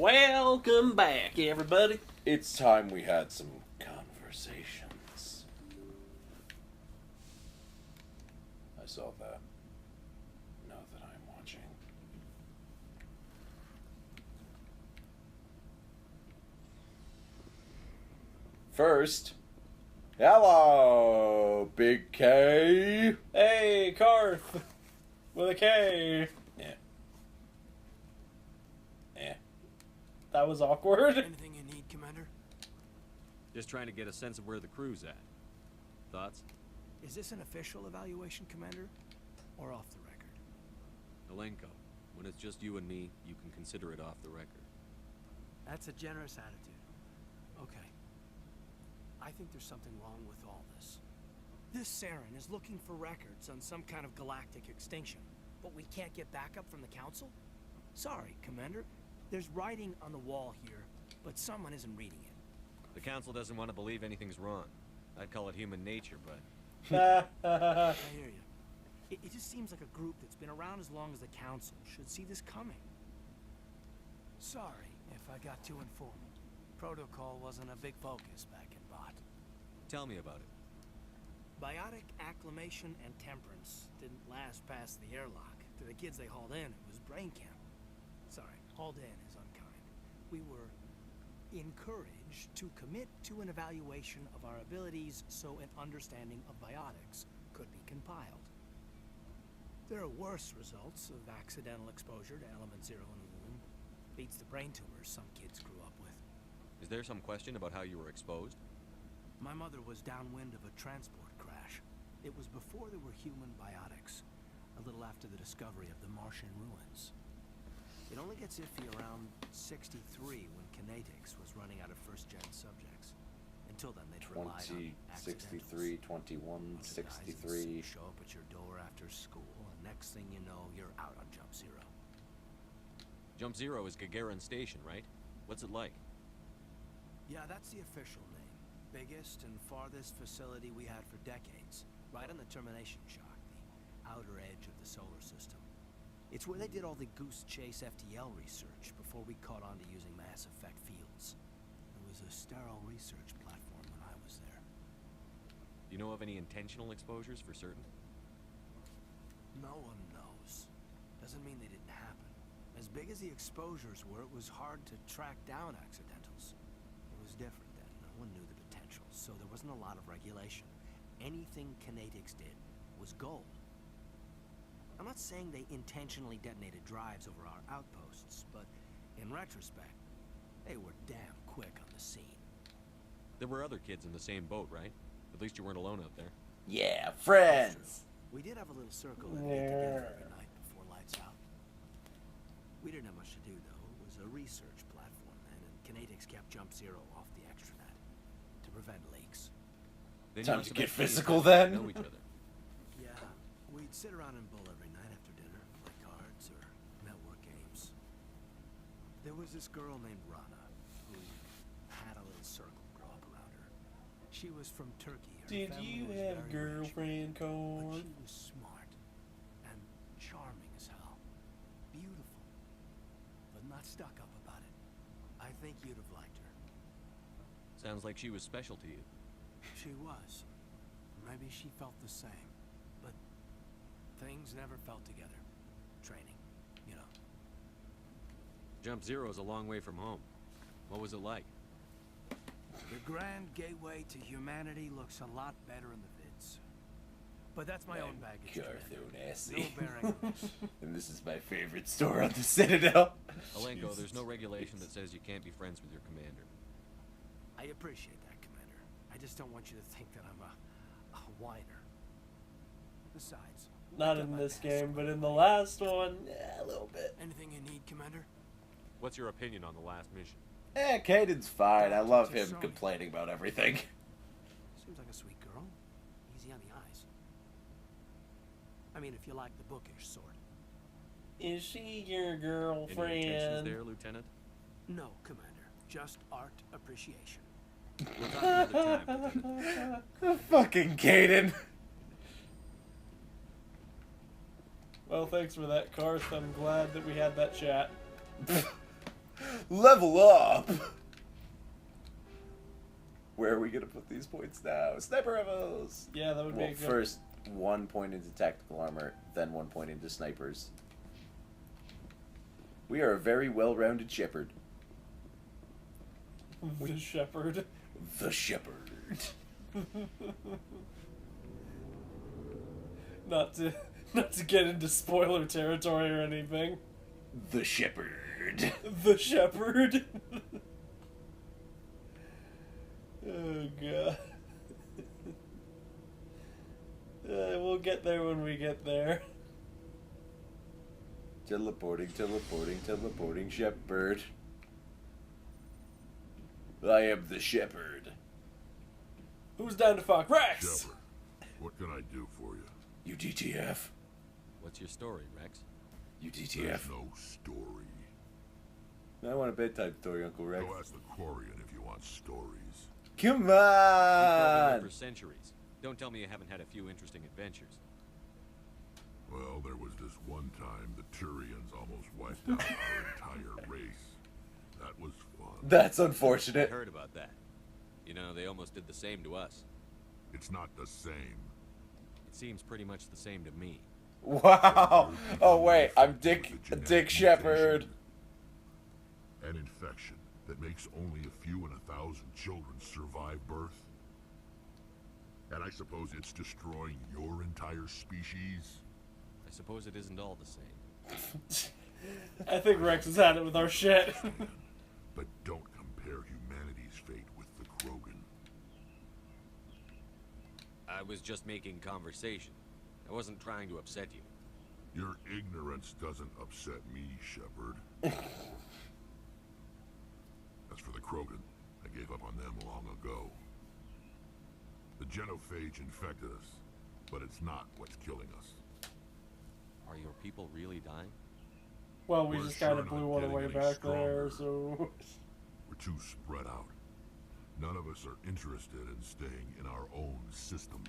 Welcome back, everybody. It's time we had some conversations. I saw that. Now that I'm watching. First, hello, Big K. Hey, Karth. With a K. Yeah. That was awkward. Anything you need, Commander? Just trying to get a sense of where the crew's at. Thoughts? Is this an official evaluation, Commander? Or off the record? Alenko, when it's just you and me, you can consider it off the record. That's a generous attitude. Okay. I think there's something wrong with all this. This Saren is looking for records on some kind of galactic extinction, but we can't get backup from the Council? Sorry, Commander. There's writing on the wall here, but someone isn't reading it. The Council doesn't want to believe anything's wrong. I'd call it human nature, but... I hear you. It just seems like a group that's been around as long as the Council should see this coming. Sorry if I got too informal. Protocol wasn't a big focus back in Bot. Tell me about it. Biotic acclimation and temperance didn't last past the airlock. To the kids they hauled in, it was brain camp. Sorry, hauled in is unkind. We were encouraged to commit to an evaluation of our abilities so an understanding of biotics could be compiled. There are worse results of accidental exposure to element zero in the womb. Beats the brain tumors some kids grew up with. Is there some question about how you were exposed? My mother was downwind of a transport crash. It was before there were human biotics, a little after the discovery of the Martian ruins. It only gets iffy around 63 when kinetics was running out of first-gen subjects. Until then, they'd relied on 63, 21, 63. Show up at your door after school, and next thing you know, you're out on Jump Zero. Jump Zero is Gagarin Station, right? What's it like? Yeah, that's the official name. Biggest and farthest facility we had for decades. Right on the termination shock, the outer edge of the solar system. It's where they did all the Goose Chase FTL research before we caught on to using mass effect fields. It was a sterile research platform when I was there. Do you know of any intentional exposures for certain? No one knows. Doesn't mean they didn't happen. As big as the exposures were, it was hard to track down accidentals. It was different then. No one knew the potential, so there wasn't a lot of regulation. Anything kinetics did was gold. I'm not saying they intentionally detonated drives over our outposts, but in retrospect, they were damn quick on the scene. There were other kids in the same boat, right? At least you weren't alone out there. Yeah, friends. We did have a little circle that ate together every night before lights out. We didn't have much to do, though. It was a research platform then, and kinetics kept Jump Zero off the extranet to prevent leaks. Then Time you to must get have been physical pretty then. know each other. Yeah, we'd sit around and bull every night after dinner, play cards or network games. There was this girl named Rana who had a little circle grow up around her. She was from Turkey. Her Did family you was have very rich, girlfriend, but Karth? she was smart and charming as hell. Beautiful, but not stuck up about it. I think you'd have liked her. Sounds like she was special to you. She was. Maybe she felt the same. But things never felt together. Training, you know. Jump Zero is a long way from home. What was it like? The grand gateway to humanity looks a lot better in the vids. But that's my own baggage. Carthoon No bearing on this. And this is my favorite store on the Citadel. Alenko, there's no regulation that says you can't be friends with your commander. I appreciate that, Commander. I just don't want you to think that I'm a whiner. Besides, Not in this game, but in the last one, yeah, a little bit. anything you need, Commander? What's your opinion on the last mission? Caden's fine. I love him complaining about everything. Seems like a sweet girl. Easy on the eyes. I mean, if you like the bookish sort. Is she your Any intentions girlfriend? there, Lieutenant? No, Commander. Just art appreciation. We'll talk another time, Lieutenant. Fucking Caden. Well, thanks for that, Karth. I'm glad that we had that chat. Level up! Where are we gonna put these points now? Sniper rifles! Yeah, that would be a good... First, 1 point into tactical armor, then 1 point into snipers. We are a very well-rounded shepherd. The shepherd. The shepherd. Not to get into spoiler territory or anything. The shepherd. The shepherd. Oh god. We'll get there when we get there. Teleporting, teleporting, teleporting shepherd. I am the shepherd. Who's down to fuck? Rex! Shepherd, what can I do for you? You DTF. What's your story, Rex? You There's DTF. no story. I want a bedtime story, Uncle Rex. Go ask the Quarian if you want stories. Come You've been on! for centuries. Don't tell me you haven't had a few interesting adventures. Well, there was this one time the Turians almost wiped out our entire race. That was fun. That's I unfortunate. heard about that. You know, they almost did the same to us. It's not the same. It seems pretty much the same to me. Wow! Oh wait, I'm Dick Shepherd. An infection that makes only a few in 1,000 children survive birth. And I suppose it's destroying your entire species? I suppose it isn't all the same. I think Rex has had it with our shit. But don't compare humanity's fate with the Krogan. I was just making conversation. I wasn't trying to upset you. Your ignorance doesn't upset me, Shepard. As for the Krogan, I gave up on them long ago. The genophage infected us, but it's not what's killing us. Are your people really dying? Well, we We're just kind of sure blew not one getting away any back there, stronger. so... We're too spread out. None of us are interested in staying in our own system.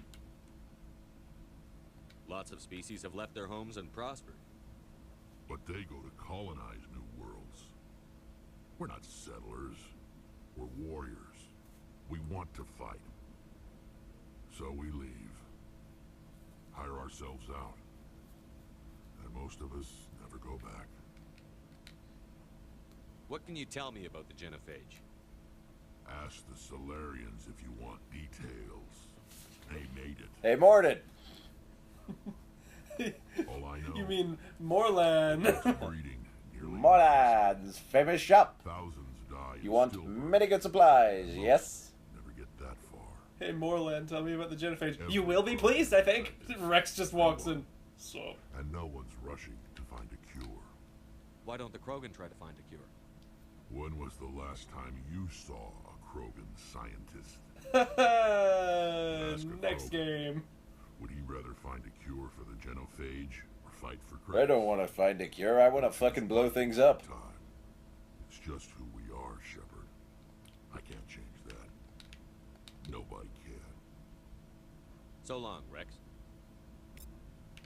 Lots of species have left their homes and prospered. But they go to colonize new worlds. We're not settlers. We're warriors. We want to fight. So we leave. Hire ourselves out. And most of us never go back. What can you tell me about the genophage? Ask the Solarians if you want details. They made it. Hey, Morden! All I know. You mean Morlan? it's breeding nearly. Morlan's famous shop. Thousands die. You of want stillbirth. many good supplies, yes? Never get that far. Hey, Morlan, tell me about the genophage. Every You will be pleased, I think. Rex just walks in. So... And no one's rushing to find a cure. Why don't the Krogan try to find a cure? When was the last time you saw a Krogan scientist? Next game. Would he rather find a cure for the genophage or fight for I credit? don't want to find a cure, I want to fucking blow things up. Time. It's just who we are, Shepard. I can't change that. Nobody can. So long, Rex.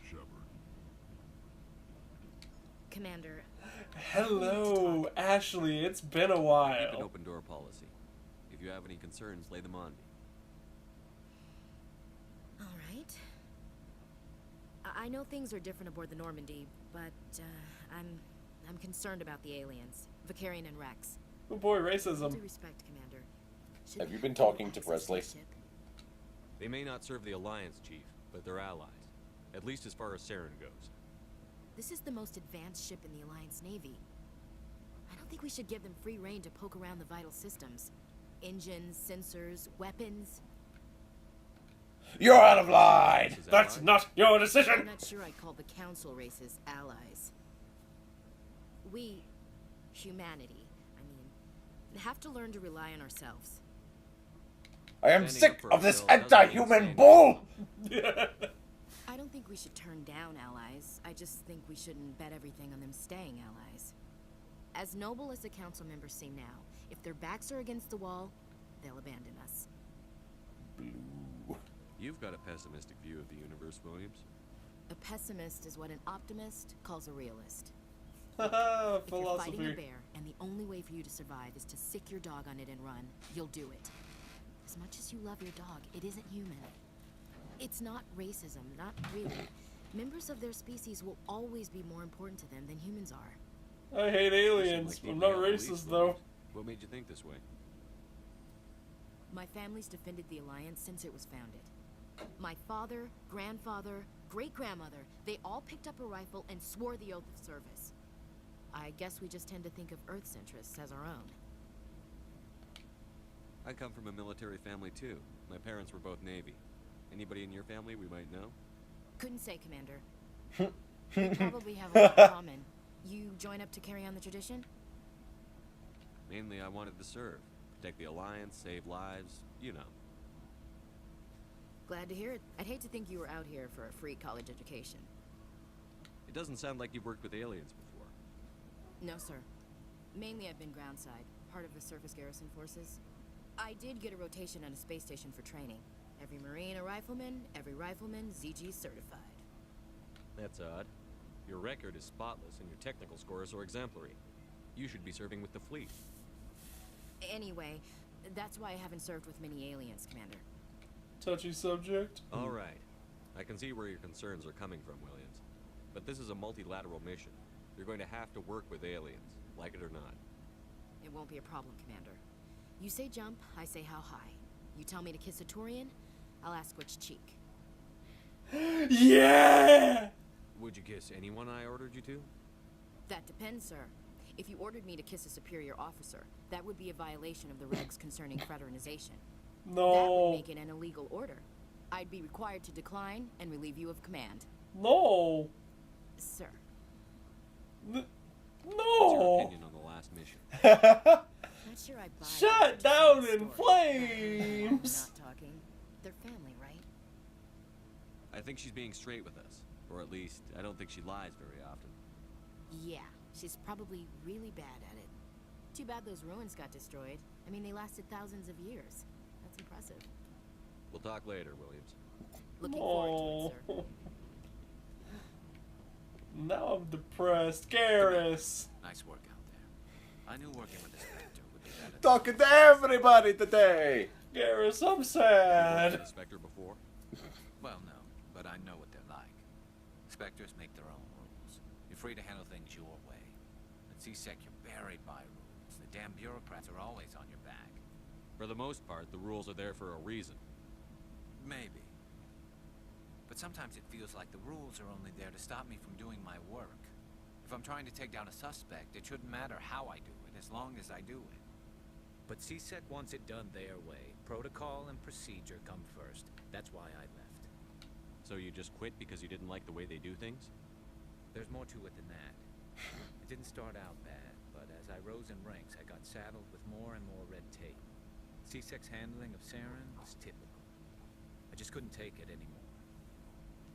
Shepard. Commander, Hello, Ashley. It's been a Keep an while. open door policy. If you have any concerns, lay them on me. all right. I know things are different aboard the Normandy, but I'm concerned about the aliens, Vicarian and Rex. Oh boy, Due racism. respect, Commander. Should Have we you been full talking to access Presley? the ship? They may not serve the Alliance, Chief, but they're allies. At least as far as Saren goes. This is the most advanced ship in the Alliance Navy. I don't think we should give them free rein to poke around the vital systems. Engines, sensors, weapons. You're out of line! Is that That's right? not your I'm decision! not sure I'd call the Council races allies. We, humanity, have to learn to rely on ourselves. I am Standing sick up for of this ourselves doesn't mean anti-human saying- bull! I don't think we should turn down allies. I just think we shouldn't bet everything on them staying allies. As noble as the council members seem now, if their backs are against the wall, they'll abandon us. You've got a pessimistic view of the universe, Williams. A pessimist is what an optimist calls a realist. If you're fighting a Philosophy. bear, and the only way for you to survive is to sick your dog on it and run, you'll do it. As much as you love your dog, it isn't human. It's not racism, not really. Members of their species will always be more important to them than humans are. I hate You seem aliens. like I'm you'd not be on police, racist though. Williams. What made you think this way? My family's defended the Alliance since it was founded. My father, grandfather, great-grandmother, they all picked up a rifle and swore the oath of service. I guess we just tend to think of Earth's interests as our own. I come from a military family too. My parents were both Navy. Anybody in your family we might know? Couldn't say, Commander. We probably have a lot in common. You join up to carry on the tradition? Mainly I wanted to serve. Protect the Alliance, save lives, you know. Glad to hear it. I'd hate to think you were out here for a free college education. It doesn't sound like you've worked with aliens before. No, sir. Mainly I've been groundside, part of the surface garrison forces. I did get a rotation on a space station for training. Every Marine a rifleman, every rifleman ZG certified. That's odd. Your record is spotless and your technical scores are exemplary. You should be serving with the fleet. Anyway, that's why I haven't served with many aliens, Commander. Touchy subject. All right. I can see where your concerns are coming from, Williams. But this is a multilateral mission. You're going to have to work with aliens, like it or not. It won't be a problem, Commander. You say jump, I say how high. You tell me to kiss a Turian, I'll ask which cheek. Yeah! Would you kiss anyone I ordered you to? That depends, sir. If you ordered me to kiss a superior officer, that would be a violation of the regs concerning fraternization. That would No. make it an illegal order. I'd be required to decline and relieve you of command. No. Sir. What's your No. opinion on the last mission? Not sure I buy Shut that down story. in flames. Not talking. They're family, right? I think she's being straight with us. Or at least, I don't think she lies very often. Yeah, she's probably really bad at it. Too bad those ruins got destroyed. I mean, they lasted thousands of years. That's impressive. We'll talk later, Williams. Looking forward to it, No. sir. Now I'm depressed. Garrus. Nice work out there. I knew working with the Spectre would be better. Talking to everybody today. Garrus, I'm Worked sad. with Inspector before? Well, no, but I know what they're like. Spectres make their own rules. You're free to handle things your way. At CSEC, you're buried by rules. The damn bureaucrats are always on your back. For the most part, the rules are there for a reason. Maybe. But sometimes it feels like the rules are only there to stop me from doing my work. If I'm trying to take down a suspect, it shouldn't matter how I do it, as long as I do it. But CSEC wants it done their way. Protocol and procedure come first. That's why I left. So you just quit because you didn't like the way they do things? There's more to it than that. It didn't start out bad, but as I rose in ranks, I got saddled with more and more red tape. CSEC's handling of Saren was typical. I just couldn't take it anymore.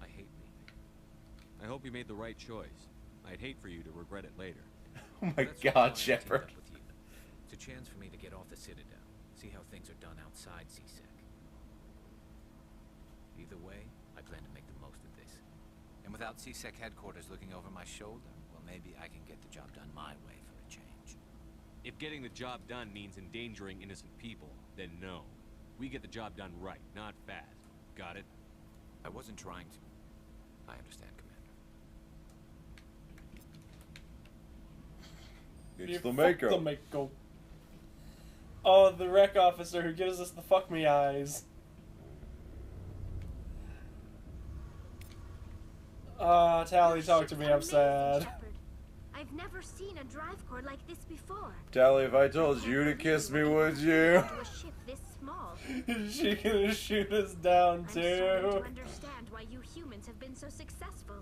I hate leaving. I hope you made the right choice. I'd hate for you to regret it later. Oh my That's why I God, wanted to team Shepard. up with you. It's a chance for me to get off the Citadel, see how things are done outside CSEC. Either way, I plan to make the most of this. And without CSEC headquarters looking over my shoulder, well, maybe I can get the job done my way for a change. If getting the job done means endangering innocent people, then no. We get the job done right, not fast. Got it? I wasn't trying to. I understand, Commander. It's the Fuck Mako. the Mako. Oh, the rec officer who gives us the fuck me eyes. Tally, talk to me, I'm sad. Shepard. I've never seen a drive core like this before. Tally, if I told you to kiss me, would you? To a ship this small. Is she gonna shoot us down I'm starting to too? understand why you humans have been so successful.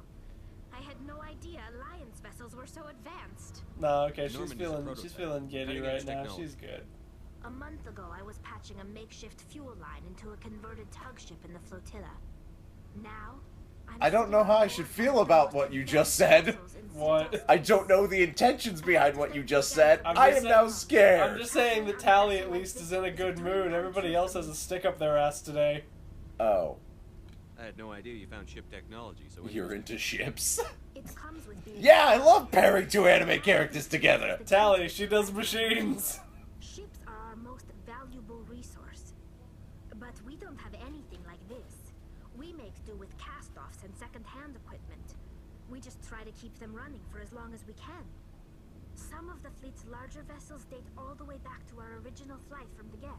I had no idea Alliance vessels were so advanced. No, okay, Normandy's a she's prototype. feeling giddy Cutting right edge now. technology. She's good. A month ago, I was patching a makeshift fuel line into a converted tug ship in the flotilla. Now, I don't know how I should feel about what you just said. What? I don't know the intentions behind what you just said. I'm I just am now I'm scared. just saying that Tally at least is in a good mood. Everybody else has a stick up their ass today. Oh. I had no idea you found ship technology, so You're into ships? It comes with being Yeah, I love pairing two anime characters together. Tally, she does machines. Ships are our most valuable resource. But we don't have anything like this. We make do with cast-offs and second-hand equipment. We just try to keep them running for as long as we can. Some of the fleet's larger vessels date all the way back to our original flight from the Geth.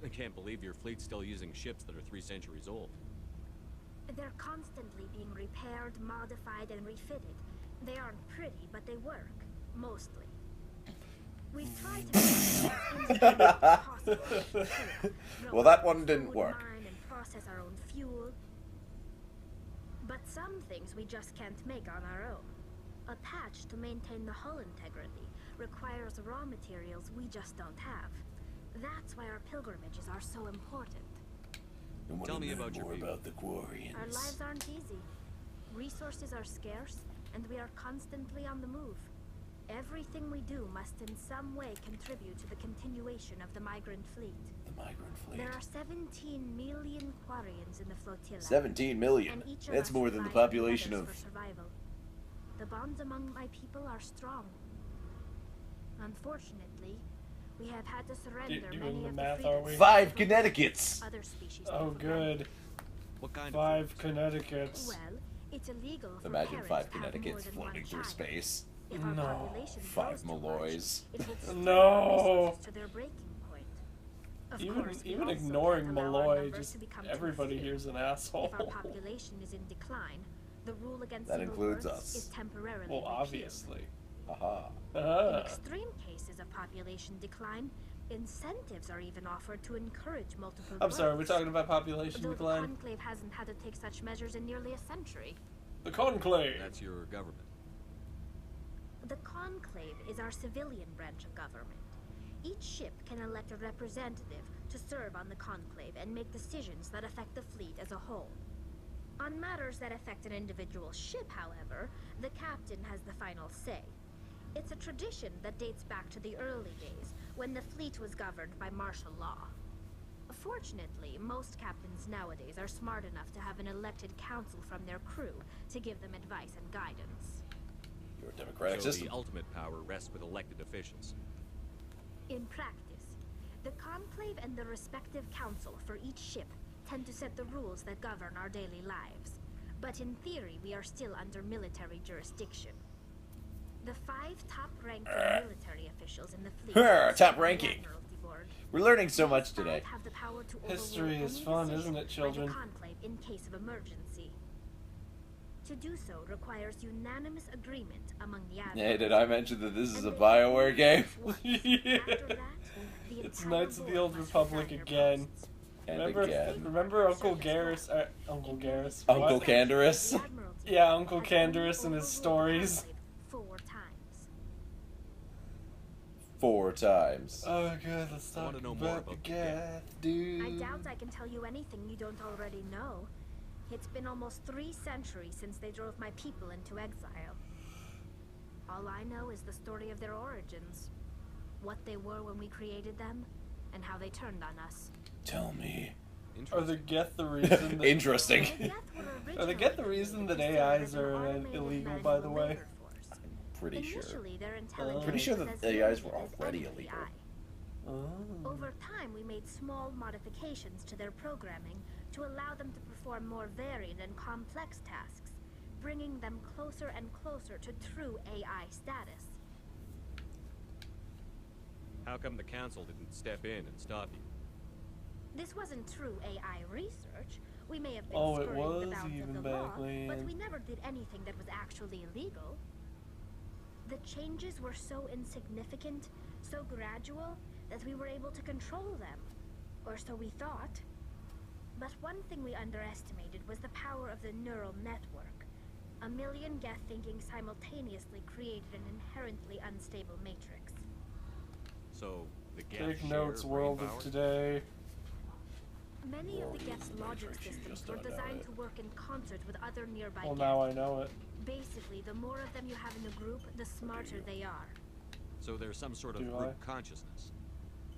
I can't believe your fleet's still using ships that are 3 centuries old. They're constantly being repaired, modified, and refitted. They aren't pretty, but they work. Mostly. We've tried to make them as possible. Well, that one didn't work. Mine and process our own fuel. But some things we just can't make on our own. A patch to maintain the hull integrity requires raw materials we just don't have. That's why our pilgrimages are so important. Tell me about your view. about the Quarians. Our lives aren't easy. Resources are scarce, and we are constantly on the move. Everything we do must in some way contribute to the continuation of the migrant fleet. The migrant fleet. There are 17 million Quarians in the flotilla. 17 million. And each of That's us more than the rely on population others of... for survival. The bonds among my people are strong. Unfortunately, we have had to surrender Doing many the of math, the are we? freedoms 5 Connecticut's. other species Oh, take for granted. good. What kind 5 of Connecticut's. Well, it's illegal for Imagine parents 5 to have Connecticut's more than one floating through child. space. If our No. population 5 grows too much, Malloys. it will steal No. resources to their breaking point. Of course, we Even also ignoring can't allow our Malloy, numbers just to become too everybody few. here's an asshole. If our population is in decline, the rule against That single includes births us. is temporarily Well, repealed. obviously. Aha. In extreme cases of population decline, incentives are even offered to encourage multiple I'm sorry, we're births. talking about population Though the decline. Conclave hasn't had to take such measures in nearly a century. The Conclave. That's your government. The Conclave is our civilian branch of government. Each ship can elect a representative to serve on the Conclave and make decisions that affect the fleet as a whole. On matters that affect an individual ship, however, the captain has the final say. It's a tradition that dates back to the early days, when the fleet was governed by martial law. Fortunately, most captains nowadays are smart enough to have an elected council from their crew to give them advice and guidance. Your democratic So system. the ultimate power rests with elected officials. In practice, the Conclave and the respective council for each ship tend to set the rules that govern our daily lives. But in theory, we are still under military jurisdiction. The 5 top-ranked military officials in the fleet Top serve on the ranking. Admiralty Board. We're learning so These much 5 today. have the power to History overrule is any fun, decision isn't it, by the children? Conclave in case of emergency. To do so requires unanimous agreement among the admirals. Hey, did I mention that this is And a they BioWare only game? once. Yeah. After that, the It's entire Knights of the board Old must Republic resign their again. posts. And Remember, again. remember Uncle Garrus? Uncle Garrus. Uncle What? Canderous? The Admiralty Yeah, Uncle has only Canderous and his overruled the stories. Conclave 4 times. 4 times. Oh, good. Let's I talk wanna know more about the about the Geth, dude. I doubt I can tell you anything you don't already know. It's been almost 3 centuries since they drove my people into exile. All I know is the story of their origins. What they were when we created them, and how they turned on us. Tell me. Are the Geth the reason that... Interesting. The Geth were Are the originally Geth the reason that considered AIs an are automated illegal, manual by the way? labor force. Pretty sure. Initially, their intelligence Pretty sure was that as AIs were limited as already any illegal. AI. Oh. Over time, we made small modifications to their programming to allow them to perform more varied and complex tasks, bringing them closer and closer to true AI status. How come the council didn't step in and stop you? This wasn't true AI research. We may have been Oh, it skirting the was bounds even of the back law, but when. we never did anything that was actually illegal. The changes were so insignificant, so gradual, that we were able to control them. Or so we thought. But one thing we underestimated was the power of the neural network. A million Geth thinking simultaneously created an inherently unstable matrix. So the Geth Take share notes, brain world power? of today. Many of the World Geth's is logic matrix, you systems just were don't know designed it. to work in concert with other nearby Well, Geth. now I know it. Basically, the more of them you have in a group, the smarter they are. So there's some sort of Do group I? consciousness.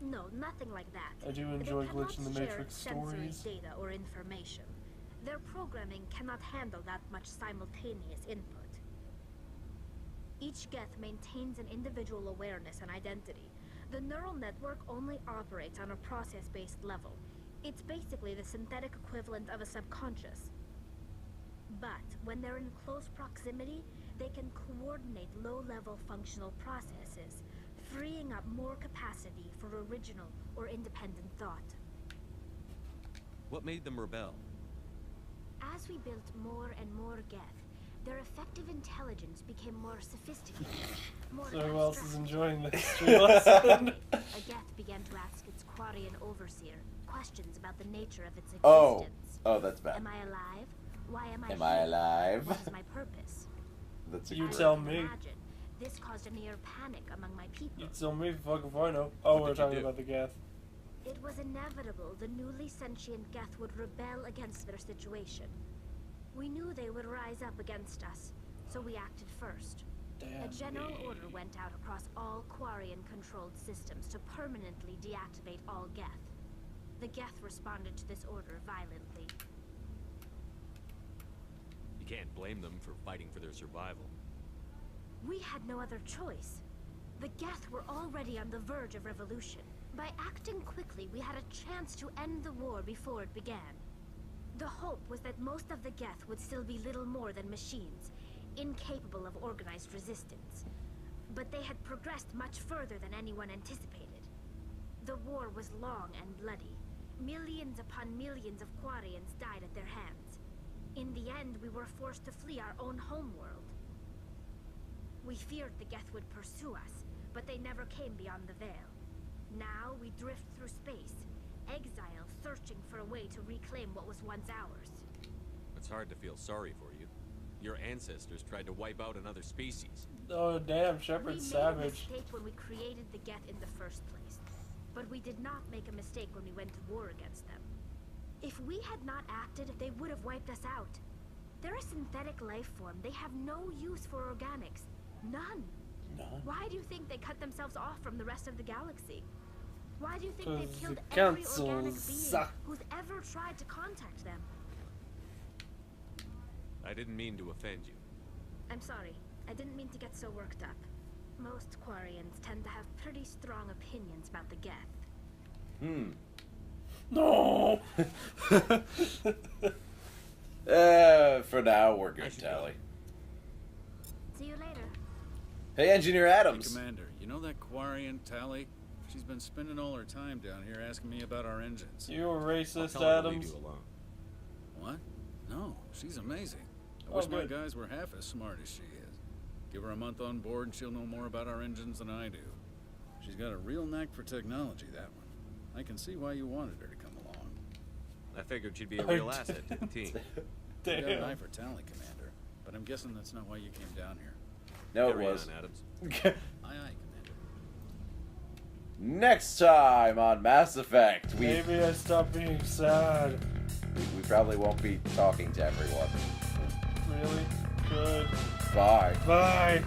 No, nothing like that. I do They enjoy cannot Glitch in the share Matrix sensory stories. data or information. Their programming cannot handle that much simultaneous input. Each Geth maintains an individual awareness and identity. The neural network only operates on a process-based level. It's basically the synthetic equivalent of a subconscious. But when they're in close proximity, they can coordinate low-level functional processes, freeing up more capacity for original or independent thought. What made them rebel? As we built more and more Geth, their effective intelligence became more sophisticated, more So who else is abstract. enjoying this history lesson? A Geth began to ask its Quarian overseer questions about the nature of its existence. Oh, that's bad. Am I alive? Why am I Am here? I alive? What is my purpose? That's a You great- tell As you me. can imagine, this caused a near panic among my people. You tell me, fuck if I know. Oh, What we're did you talking do? about the Geth. It was inevitable the newly sentient Geth would rebel against their situation. We knew they would rise up against us, so we acted first. Damn. A general order went out across all Quarian-controlled systems to permanently deactivate all Geth. The Geth responded to this order violently. You can't blame them for fighting for their survival. We had no other choice. The Geth were already on the verge of revolution. By acting quickly, we had a chance to end the war before it began. The hope was that most of the Geth would still be little more than machines, incapable of organized resistance. But they had progressed much further than anyone anticipated. The war was long and bloody. Millions upon millions of Quarians died at their hands. In the end, we were forced to flee our own homeworld. We feared the Geth would pursue us, but they never came beyond the veil. Now we drift through space, exile, searching for a way to reclaim what was once ours. It's hard to feel sorry for you. Your ancestors tried to wipe out another species. Oh, damn, We Shepard's made a savage. mistake when we created the Geth in the first place. But we did not make a mistake when we went to war against them. If we had not acted, they would have wiped us out. They're a synthetic life form. They have no use for organics. None. None? Why do you think they cut themselves off from the rest of the galaxy? Why do you think they've 'Cause killed the every council organic being suck. who's ever tried to contact them? I didn't mean to offend you. I'm sorry. I didn't mean to get so worked up. Most Quarians tend to have pretty strong opinions about the Geth. No! For now, we're I good, should Tally. See you later. Hey, Engineer Hey, Adams. Commander, you know that Quarian, Tally? She's been spending all her time down here asking me about our engines. You a I'll racist, tell her to leave Adams? you alone. What? No, she's amazing. I Oh, wish my good. guys were half as smart as she is. Give her a month on board and she'll know more about our engines than I do. She's got a real knack for technology, that one. I can see why you wanted her to come along. I figured she'd be a I real asset to the team. I got an eye Damn. for Tally, Commander, but I'm guessing that's not why you came down here. No, it Carry was. on, Adams. Aye, aye, Commander. Next time on Mass Effect, we Maybe I stopped being sad. probably won't be talking to everyone. Really? Good. Bye. Bye.